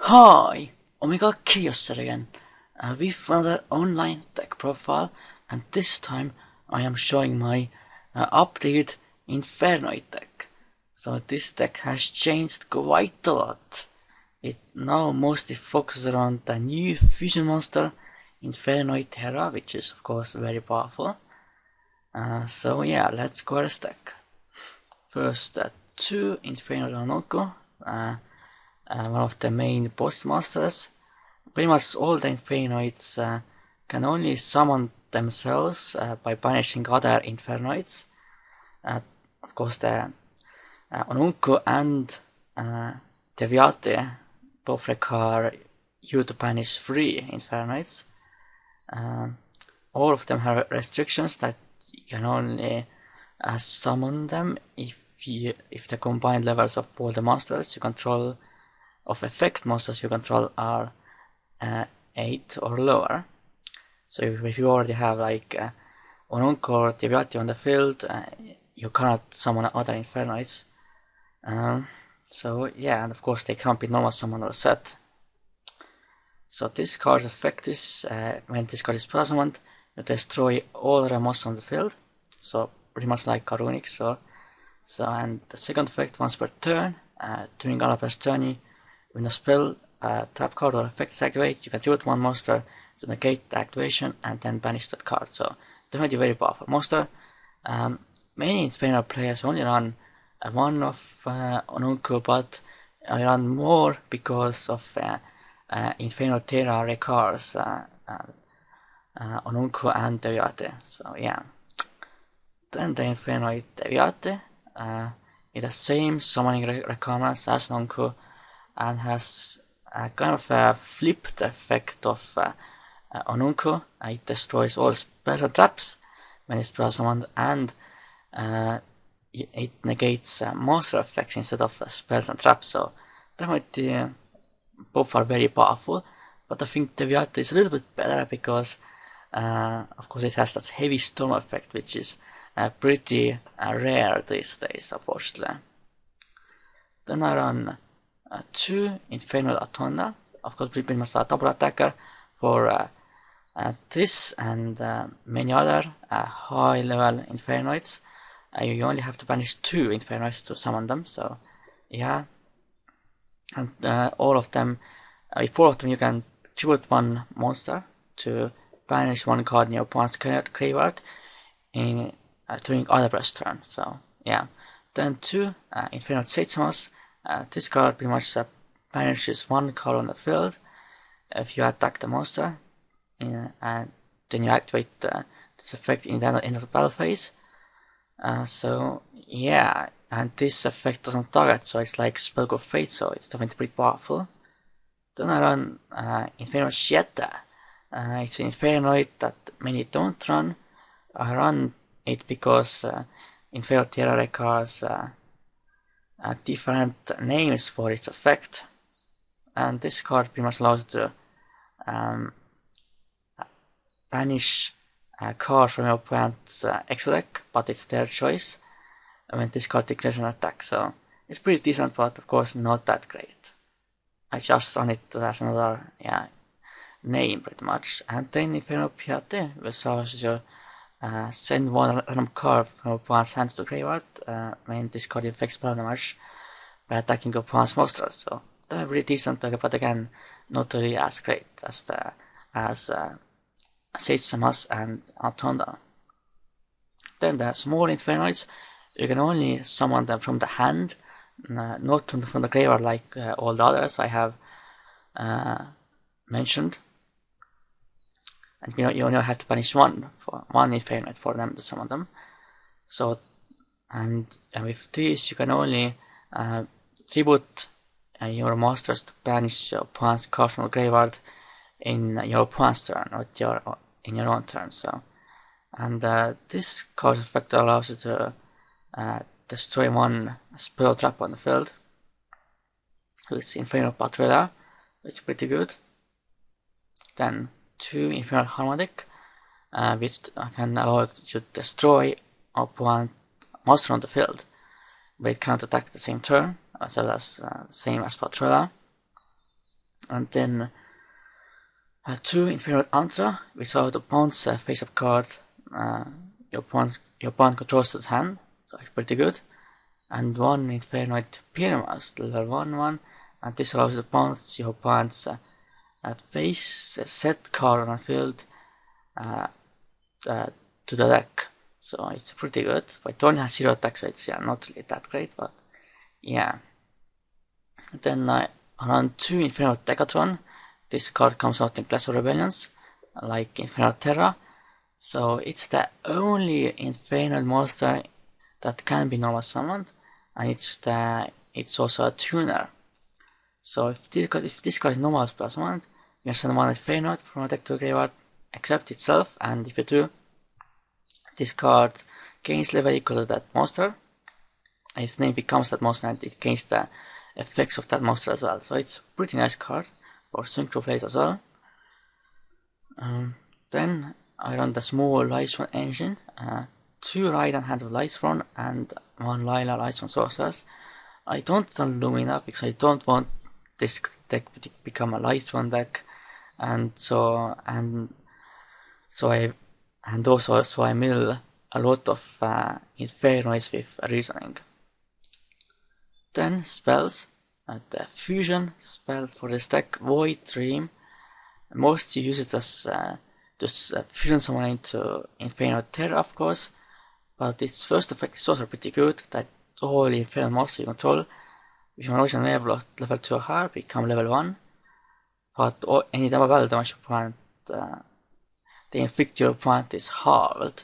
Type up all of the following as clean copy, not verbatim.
Hi, Omega Khaos here again, with another online tech profile, and this time I am showing my updated Infernoid deck. So this deck has changed quite a lot. It now mostly focuses around the new fusion monster Infernoid Tierra, which is of course very powerful. So yeah, let's go at the deck. First, 2 Infernoid Onoko, one of the main boss monsters. Pretty much all the Infernoids can only summon themselves by banishing other Infernoids. Of course, the Onunco and Deviate both require you to banish 3 Infernoids. All of them have restrictions that you can only summon them if the combined levels of all the monsters you control, of effect monsters you control, are 8 or lower. So if you already have like Onunco or Deviati on the field, you cannot summon other Infernoids. So yeah, and of course they can't be normal summon or set. So this card's effect is, when this card is summoned, you destroy all the monsters on the field. So pretty much like Karunix. And the second effect, once per turn, during Arabe's turn, when a spell, trap card or effect is activated, you can choose one monster to negate the activation and then banish that card. So definitely very powerful monster. Many Inferno players only run one of Onunco, but I run more because of Infernoid Tierra requires Onunco and Deviate. So yeah. Then the Infernoid Deviate is the same summoning requirements as Onunco and has kind of a flipped effect of Onunco. It destroys all spells and traps when it's summoned, and it negates monster effects instead of spells and traps. So definitely both are very powerful, but I think Deviate is a little bit better because of course it has that heavy storm effect, which is pretty rare these days, unfortunately. Then I run 2 Infernoid Atonda, of course pretty much a double attacker for this and many other high level Infernoids. You only have to banish 2 Infernoids to summon them, so yeah. And all of them, with 4 of them you can choose one monster to banish one card in your opponent's graveyard during other press turn, so yeah. Then 2 Infernoid Satsumas. This card pretty much banishes one card on the field if you attack the monster, and then you activate this effect in the end of the battle phase. So yeah, and this effect doesn't target, so it's like Spell of Fate, so it's definitely pretty powerful. Then I run Infernoid Shieta. It's an Infernoid that many don't run. I run it because Infernoid Tierra requires different names for its effect, and this card pretty much allows you to banish a card from your opponent's extra deck, but it's their choice when this card declares an attack. So it's pretty decent, but of course not that great. I just run it as another name pretty much. And then Inferno Piate, which allows you send one random card from your opponent's hand to the graveyard when this card inflicts spell damage by attacking your opponent's monsters. So they're really decent, but again, not really as great as Satsumas and Atonda. Then the small Infernoids, you can only summon them from the hand, not from the graveyard like all the others I have mentioned. And you only have to banish one Infernoid for them to summon them. So, and with this you can only tribute your monsters to banish your opponent's card from the graveyard in your opponent's turn, not in your own turn. So, and this card effect allows you to destroy one spell trap on the field. It's Inferno Patrulla, which is pretty good. Then 2 Inferno Harmonic, which can allow you to destroy opponent monster on the field, but it cannot attack at the same turn, so that's same as Patrulla. And then 2 Infernoid Antra, which are the opponent's face-up card your opponent controls to the hand, so it's pretty good. And 1 Infernoid Pyramus, level 1/1, and this allows your opponent's face set card on a field to the deck. So it's pretty good, but it only has 0 attack, so it's not really that great, but yeah. Then around 2 Infernoid Decatron, this card comes out in Clash of Rebellions, like Infernoid Terra. So it's the only Infernoid monster that can be normal summoned, and it's also a tuner. So if this card is normal plus 1, you can send 1 Infernoid from a deck to the graveyard, except itself, and if you do, this card gains level equal to that monster. Its name becomes that monster, and it gains the effects of that monster as well. So it's a pretty nice card for synchro plays as well. Then I run the small Lightsworn engine, 2 Raidan Hand of Lightsworn and 1 Lila Lightsworn Sorcerers. I don't run Lumina because I don't want this deck to become a Lightsworn deck, and so I mill a lot of Infernoids with reasoning. Then spells. The fusion spell for this deck, Void Dream. Most you use it as to fusion someone into Infernoid Terra, of course, but its first effect is also pretty good, that all Infernoid monsters you control, if you original level 2 or higher, become level 1, but any battle damage opponent they inflict your opponent is halved.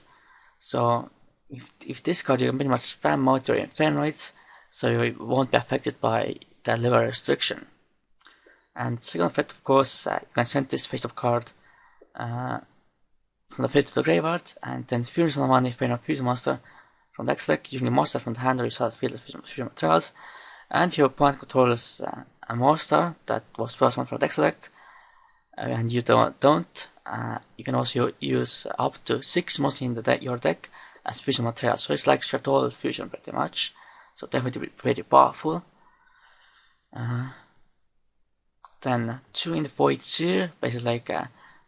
So if this card, you can pretty much spam out your Infernoids, so you won't be affected by the level restriction. And second effect, of course, you can send this face-up card from the field to the graveyard, and then fusion on 1 Infernoid fusion monster from the deck, using a monster from the hand or you saw the field of fusion materials, and your opponent controls a monster that was plus 1 from the deck, and you don't. You can also use up to 6 monsters in your deck as fusion materials, so it's like Shuttle fusion pretty much, so definitely very powerful. Then 2 in the Void Sphere, basically like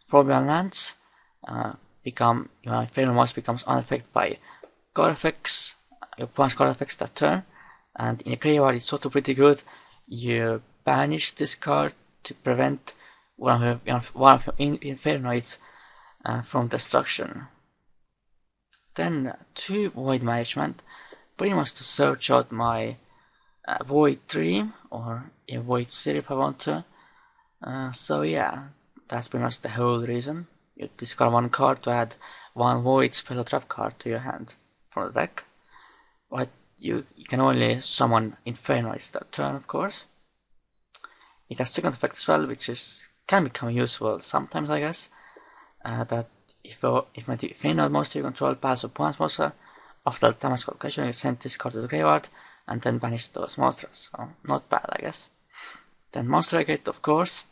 problem lands, your Infernoid monster becomes unaffected by card effects, your opponent's card effects that turn, and in the graveyard it's also pretty good. You banish this card to prevent one of your Infernoids from destruction. Then 2 Void Management, pretty much to search out my Void Dream or a Void Sphere if I want to. So yeah, that's pretty much the whole reason. You discard 1 card to add 1 Void special trap card to your hand from the deck, but you can only summon Infernoids that turn, of course. It has second effect as well, which can become useful sometimes, I guess. That if my Infernoid monster you control passes opponent's monster, after the damage calculation you send this card to the graveyard and then banish those monsters. So not bad, I guess. Then Monster Agate, of course,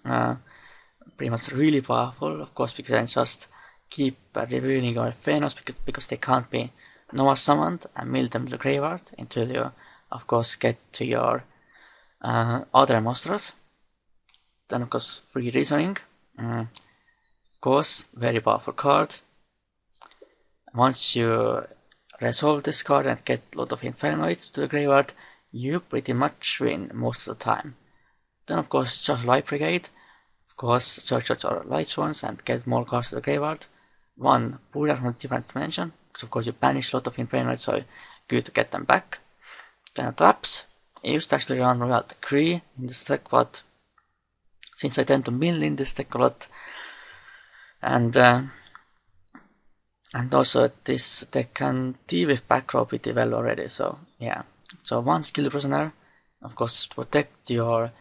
pretty much really powerful, of course, because you can just keep revealing your Infernos because they can't be normal summoned, and mill them to the graveyard until you, of course, get to your other monsters. Then, of course, free reasoning. Of course, very powerful card. Once you resolve this card and get a lot of Infernoids to the graveyard, you pretty much win most of the time. Then, of course, just Light Brigade. Of course, search out your Lightsworns and get more cards to the graveyard. 1 Puller from a different dimension, because of course you banish a lot of Infernoids, so good to get them back. Then Traps. I used to actually run Royal Decree in this deck, but since I tend to mill in this deck a lot, and also this deck can deal with back row pretty well already, so yeah. So 1 Skilled Prisoner, of course, protect your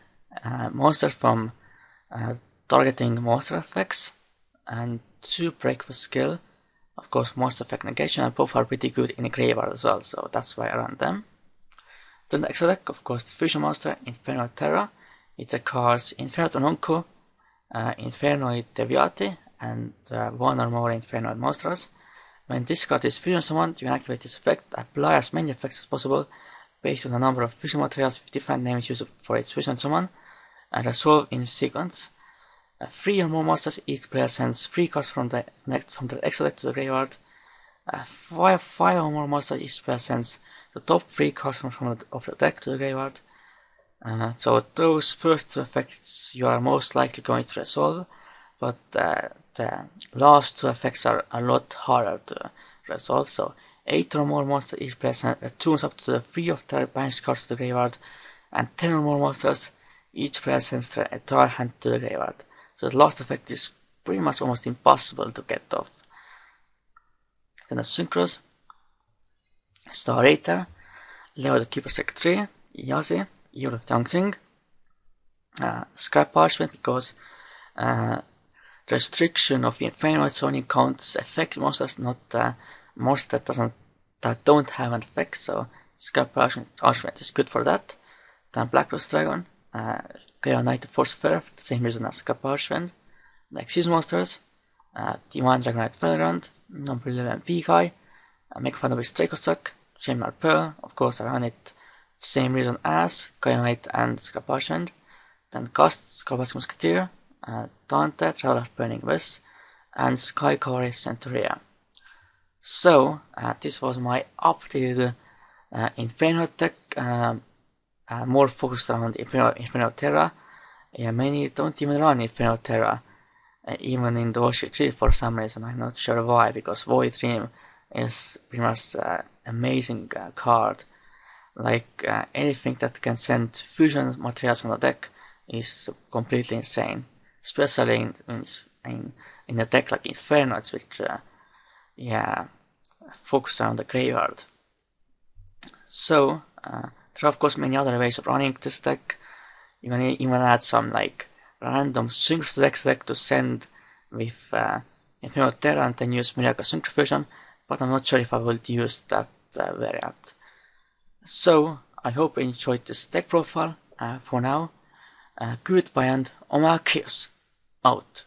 monsters from targeting monster effects, and 2 Breakfast Skill, of course, monster effect negation, and both are pretty good in the graveyard as well, so that's why I run them. Then the extra deck, of course, the fusion monster, Infernoid Terra. It requires Infernoid Ononko, Infernoid Deviati, and 1 or more Infernoid monsters. When this card is fusion summoned, you can activate this effect, apply as many effects as possible based on the number of fusion materials with different names used for its fusion summon, and resolve in sequence. 3 or more monsters, each player sends 3 cards from the extra deck to the graveyard. 5 or more monsters, each player sends the top 3 cards of the deck to the graveyard. So those first 2 effects you are most likely going to resolve, but the last 2 effects are a lot harder to resolve. So 8 or more monsters, each player returns up to the 3 of their banished cards to the graveyard, and 10 or more monsters, each player sends their entire hand to the graveyard. So the last effect is pretty much almost impossible to get off. Then the Synchros, Star Eater, Leo the Keeper Secretary, Yazi, Evil of Dancing, Scrap Parchment, because restriction of Infernoid zoning counts effect monsters, not monsters that don't have an effect, so Scrap Parchment is good for that. Then Black Rose Dragon, Gaia Knight of Force Fair, the same reason as Scrap Parchment. Like Seas Monsters, Divine Dragonite Valorant, number 11 P-Guy, Make Fun of Strakosuck, Chainmail Pearl, of course I run it, same reason as Gaia Knight and Scrap Parchment. Then Gust, Scarlet Musketeer, Dante, Traveler Burning West, and Sky Cavalry Centuria. So, this was my updated Infernoid deck, more focused around Infernoid Terra. Yeah, many don't even run Infernoid Terra, even in the OCG for some reason. I'm not sure why, because Void Dream is pretty much an amazing card. Like anything that can send fusion materials from the deck is completely insane, especially in a deck like Infernoids, which focus on the graveyard. So there are of course many other ways of running this deck. You can even add some like random synchros to the deck to send with Infernoid Terra and then use Miracle Synchro Fusion, but I'm not sure if I will use that variant. So I hope you enjoyed this deck profile. For now, goodbye and Oma Khaos out.